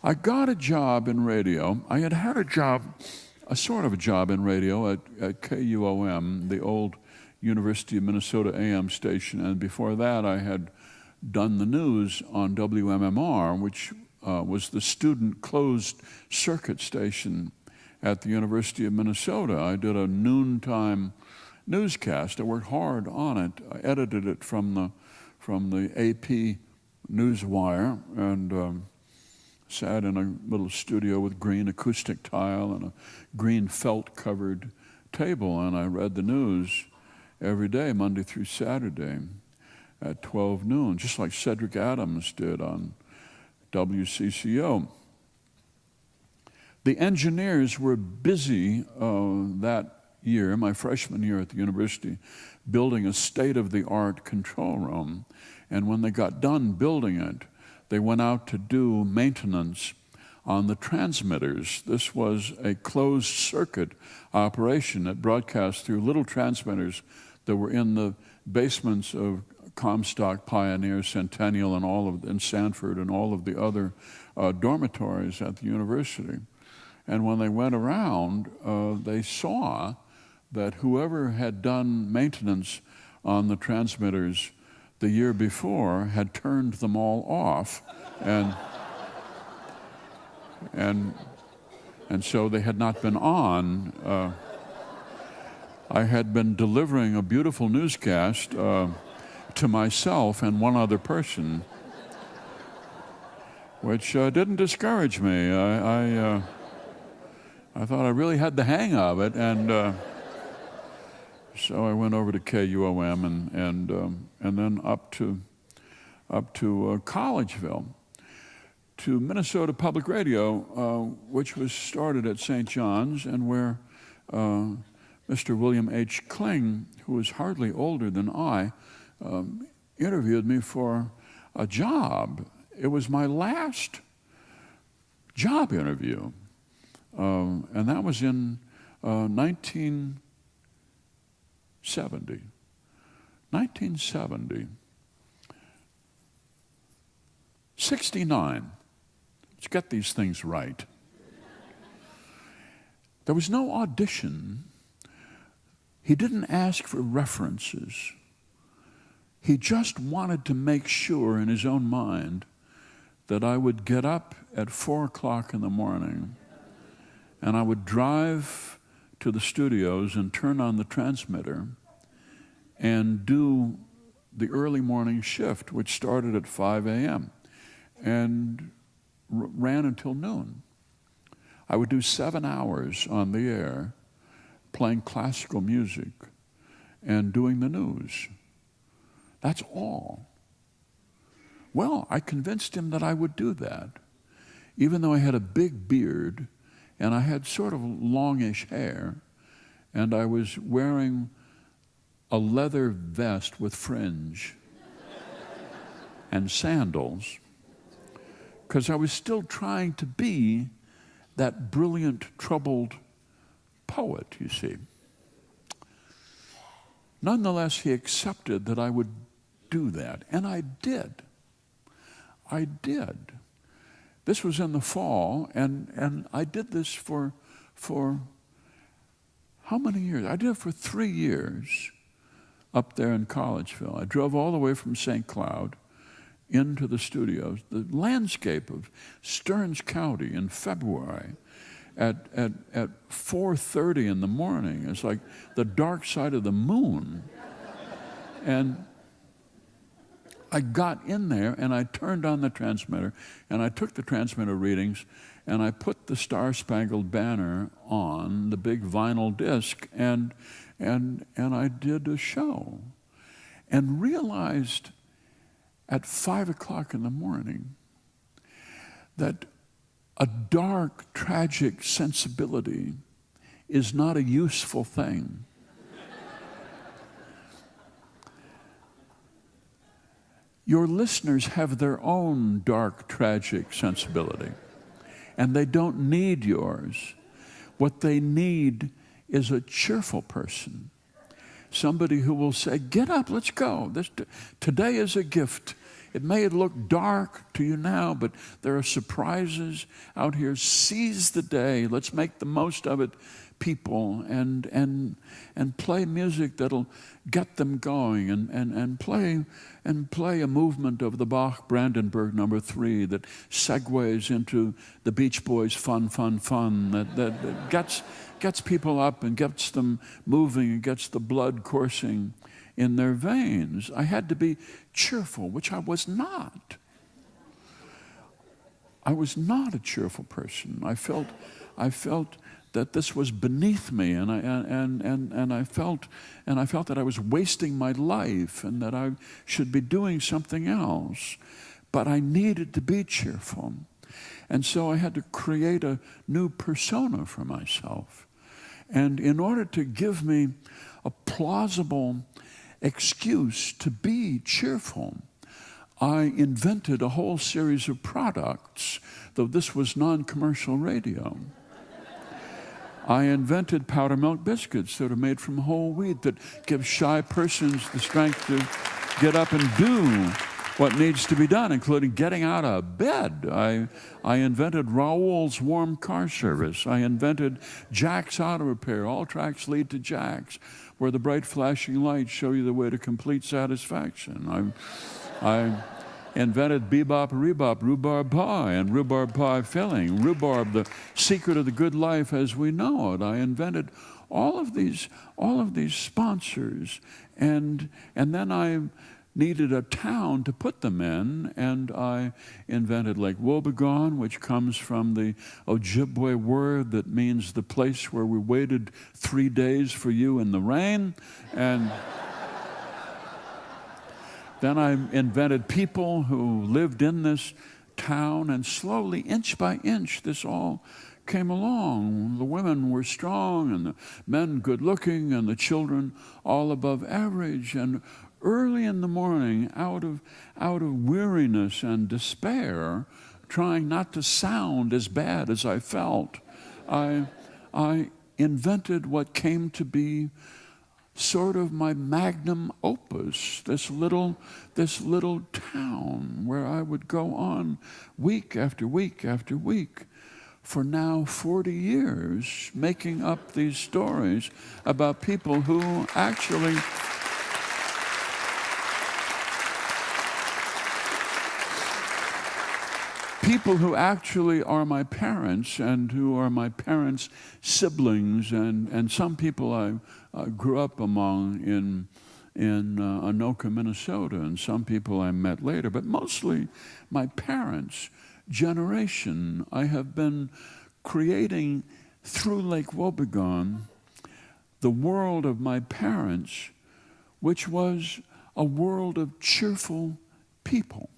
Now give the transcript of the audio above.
I got a job in radio. I had had a job, a sort of a job in radio at KUOM, the old University of Minnesota AM station, and before that I had done the news on WMMR, which was the student closed circuit station at the University of Minnesota. I did a noontime newscast. I worked hard on it. I edited it from the AP Newswire and sat in a little studio with green acoustic tile and a green felt-covered table, and I read the news every day, Monday through Saturday, at 12 noon, just like Cedric Adams did on WCCO. The engineers were busy that year, my freshman year at the university, building a state-of-the-art control room, and when they got done building it, they went out to do maintenance on the transmitters. This was a closed-circuit operation that broadcast through little transmitters that were in the basements of Comstock, Pioneer, Centennial, and Sanford, and all of the other dormitories at the university. And when they went around, they saw that whoever had done maintenance on the transmitters the year before had turned them all off, and so they had not been on. I had been delivering a beautiful newscast to myself and one other person, which didn't discourage me. I thought I really had the hang of it, and so I went over to KUOM and then up to Collegeville, to Minnesota Public Radio, which was started at St. John's, and where Mr. William H. Kling, who was hardly older than I, interviewed me for a job. It was my last job interview, and that was in 1970. 69. Let's get these things right. There was no audition. He didn't ask for references. He just wanted to make sure in his own mind that I would get up at 4 o'clock in the morning and I would drive to the studios and turn on the transmitter and do the early morning shift, which started at 5 a.m. and ran until noon. I would do 7 hours on the air playing classical music and doing the news. That's all. Well, I convinced him that I would do that, even though I had a big beard and I had sort of longish hair, and I was wearing a leather vest with fringe and sandals, because I was still trying to be that brilliant, troubled poet, you see. Nonetheless, he accepted that I would do that, and I did. I did. This was in the fall, and I did this for how many years? I did it for 3 years up there in Collegeville. I drove all the way from St. Cloud into the studios. The landscape of Stearns County in February at 4:30 in the morning is like the dark side of the moon. And I got in there and I turned on the transmitter and I took the transmitter readings and I put the Star Spangled Banner on the big vinyl disc and I did a show and realized at 5 o'clock in the morning that a dark, tragic sensibility is not a useful thing. Your listeners have their own dark, tragic sensibility, and they don't need yours. What they need is a cheerful person, somebody who will say, get up, let's go. Today is a gift. It may look dark to you now, but there are surprises out here. Seize the day. Let's make the most of it, people, and play music that'll get them going, and play a movement of the Bach Brandenburg No. 3 that segues into the Beach Boys' Fun, Fun, Fun, that gets people up and gets them moving and gets the blood coursing in their veins. I had to be cheerful, which I was not. I was not a cheerful person. I felt that this was beneath me, and I felt that I was wasting my life and that I should be doing something else. But I needed to be cheerful. And so I had to create a new persona for myself. And in order to give me a plausible excuse to be cheerful, I invented a whole series of products, though this was non-commercial radio. I invented powder milk biscuits that are made from whole wheat that give shy persons the strength to get up and do what needs to be done, including getting out of bed. I invented Raoul's warm car service. I invented Jack's Auto Repair. All tracks lead to Jack's, where the bright flashing lights show you the way to complete satisfaction. I invented Bebop Rebop rhubarb pie and rhubarb pie filling. Rhubarb, the secret of the good life as we know it. I invented all of these sponsors, and then I needed a town to put them in, and I invented Lake Wobegon, which comes from the Ojibwe word that means the place where we waited 3 days for you in the rain. And then I invented people who lived in this town, and slowly, inch by inch, this all came along. The women were strong, and the men good-looking, and the children all above average. And early in the morning, out of weariness and despair, trying not to sound as bad as I felt, I invented what came to be sort of my magnum opus, this little town where I would go on week after week after week for now 40 years, making up these stories about people who actually are my parents and who are my parents' siblings, and some people I grew up among in Anoka, Minnesota, and some people I met later, but mostly my parents' generation. I have been creating through Lake Wobegon the world of my parents, which was a world of cheerful people.